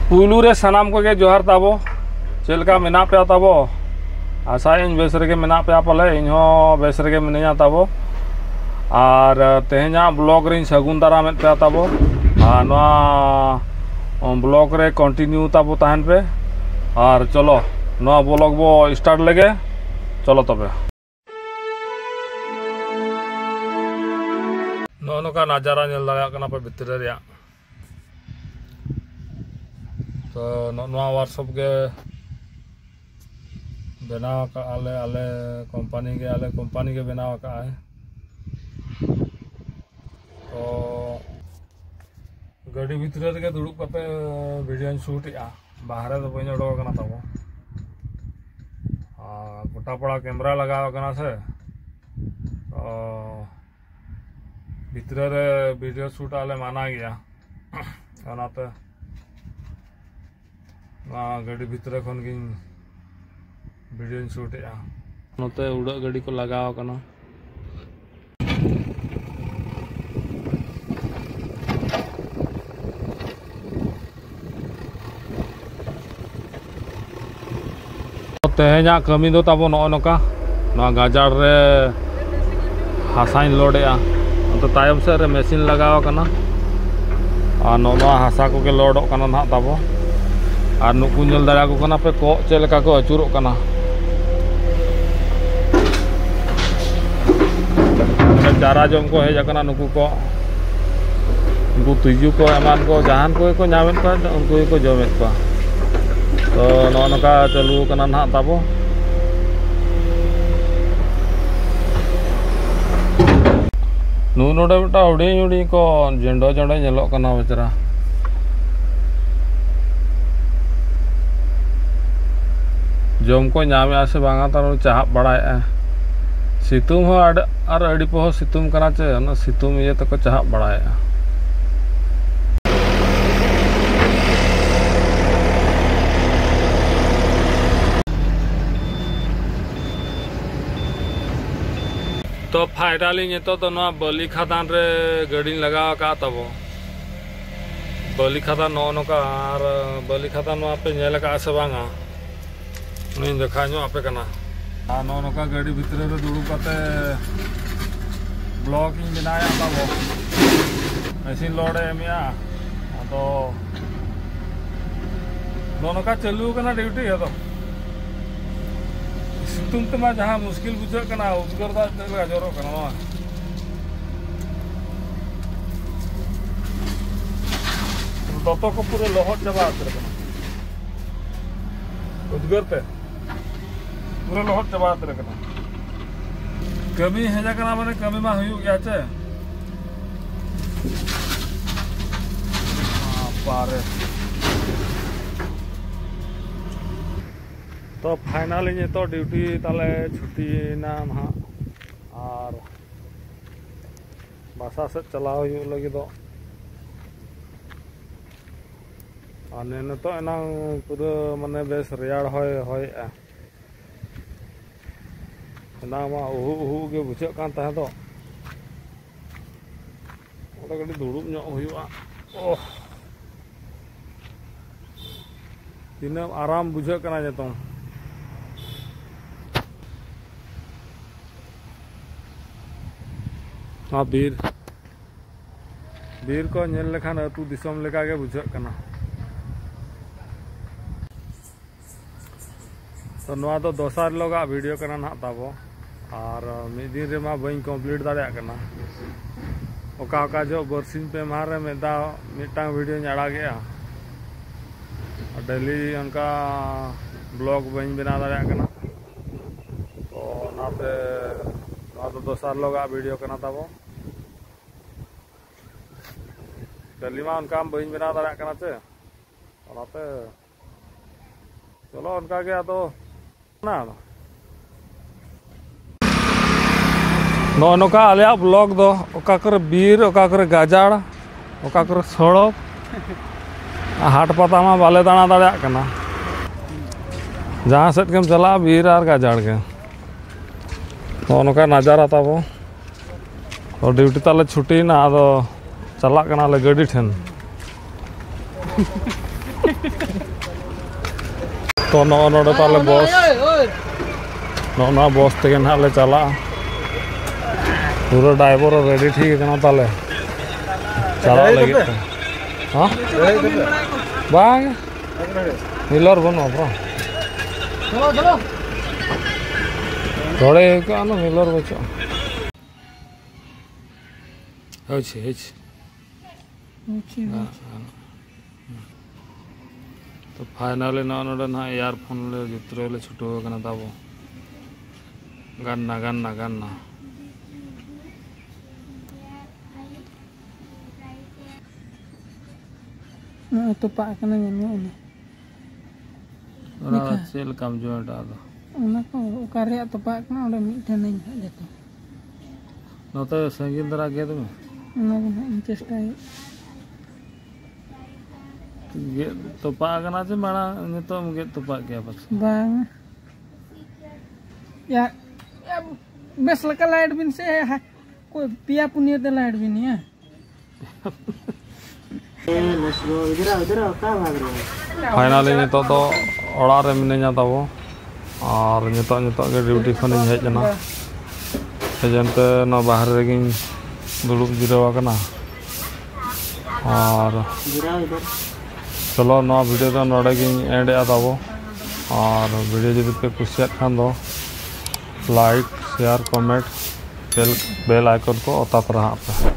पुलू रे सनाम को के जोहार ताबो चेलका मेना पे ताबो आशा इन बेस रे मेना पे पाले इन हो बेस रे मिनिया ताबो और तेहना ब्लॉग रे सगुन दाराम पे ताबो और नवा ब्लॉग रे कंटिन्यू ताबो तहन पे और चलो नवा ब्लॉग बो स्टार्ट लगे चलो तबे नौका नजारा नेल दाड़ा कना पे भितर रे तो नवा वर्कशॉप के बनाव का आले कंपनी के बनाव का है तो गाड़ी भितर के दुड़ुब करते वीडियो शूट बाहर तो बी उड़ोकना तब गोटा पड़ा कैमरा लगाव से तो भितर वीडियो शूट आले माना गया गाड़ी भितर खन वीडियो शूट नोते उड़ा गाड़ी को लगाव कना तेहना कमी दो ताबो नौका गाजार रे हासाइन लोडेआ तो तायम से रे मशीन लगाव कना और नौवा हासा को के लोडो कना ना ताबो और नुकु नेल दाड़ा को कना पे को चेलका को अचुरो कना चारा जम को हेज कना नुकु को उनको तिजु को एमान को जहान को नामेत को उनको को जमेत को तो नौका चालू कना ना ताबो नोडे बेटा हुडी को जेंडो नेलो कना बेचारा जम को नामे से बांगा तार चाहब बड़ा सितुम हो और अड़ी पो सितुम कना चे सितुम ये तक चाहब बड़ा तो फाइनली तो बलि खादान रे गाड़ी लगा का तब बलि खादान नौका और बलि खादान पे नेल का से बांगा नहीं देखा पे कना नौका गाड़ी भितर रे दुड़ुब करते ब्लॉग इन बनाया तब मशीन लोड एमिया तो नौका चालू कना ड्यूटी है तो सितुम तमा जहाँ मुश्किल बुझे कना उद्गार दा जोरो कना दतो को पूरे लोहट चबा कना उद्गार पे पूरे लोहट चबा कना कमी हेजा कना माने कमी मा हुयु गया चे पारे तो फाइनली तो ड्यूटी ताले छुट्टी ना ना और बासा से चलाव लगे तो ने तो एना पूरा माने बेस रेयाड़ होय ना मा उहु के बुझे कान ता तो ओटा गडी दुड़ुब नो हुआ ओह तीन आराम बुझे कना जतो हाँ बीर को नेल लेखान अतु दिसम लेका के बुझे कना तो नवा तो दोसार लोगा वीडियो कना ना ताबो और मिद दिन रे मा बई कंप्लीट दाड़ा कना ओका जो बरसिन पे मारे मेदा मिटा वीडियो अड़ा गया डेली उनका ब्लॉग बई बना दाड़ा कना तो नाते तो दोसार लोगा वीडियो कना ताबो डेली मा उनका बई बना दाड़ा कना चे ओनाते चलो उनका गया तो ना नौका आलिया ब्लॉग दो ओका कर बीर ओका कर गाजाड़ ओका कर सड़क हाट पता मा बाले दाना दाड़ा कना जहाँ सेट के चला बीर और गाजाड़ के तो नौका नजारा ताबो तो ड्यूटी ताले छुट्टी ना आदो चला कना ले गाड़ी ठेन तो नोड़े ताले बॉस ना बॉस तक ना ले चला पूरा ड्राइवर रेडी ठीक है ताले चला लगे हाँ बांग मिलर बनो ब्रो चलो थोड़े का ना मिलर बचो हेच तो फाइनली ना इयरफोन ले जितरे ले छुटो कना ताबो गन्ना तो पाक ना ᱧᱮᱞᱚᱜ ᱚᱱᱟ ᱪᱮᱫ ᱞᱮᱠᱟᱢ ᱡᱚᱭᱮᱱᱴᱟ ᱟᱫᱚ ᱚᱱᱟ ᱠᱚ ᱚᱠᱟ ᱨᱮᱭᱟᱜ ᱛᱚᱯᱟᱜ ᱠᱟᱱᱟ ᱚᱸᱰᱮ ᱢᱤᱫᱴᱷᱮᱱ ᱤᱧ ᱦᱟᱜ ᱡᱚᱛᱚ ᱱᱚᱛᱮ ᱥᱟᱺᱜᱤᱧ ᱫᱷᱟᱨᱟ ᱜᱮᱫ ᱢᱮ ᱚᱱᱟ ᱜᱮ ᱦᱟᱸᱜ ᱤᱧ ᱪᱮᱥᱴᱟᱭᱟ ᱜᱮᱫ ᱛᱚᱯᱟᱜ ᱠᱟᱱᱟ ᱥᱮ ᱢᱟᱲᱟᱝ ᱱᱤᱛᱚᱜ ᱮᱢ ᱜᱮᱫ ᱛᱚᱯᱟᱜ ᱠᱮᱭᱟ ᱯᱟᱥᱮ ᱵᱟᱝ या बेस लका लाइट बिन से कोई पिया पुनिया ते लाइट बिन है फाइनली नितो तो ओड़ा रे मिनेኛ ताबो और नितो के ड्यूटी खन हेजना हेजनते न बाहर रेगिन दुड़ुब जिराव कना और चलो ना वीडियो तो नोड़े गिन एंड ताबो और वीडियो जदि पे कुसियात खान दो like share comment bell icon को अता पर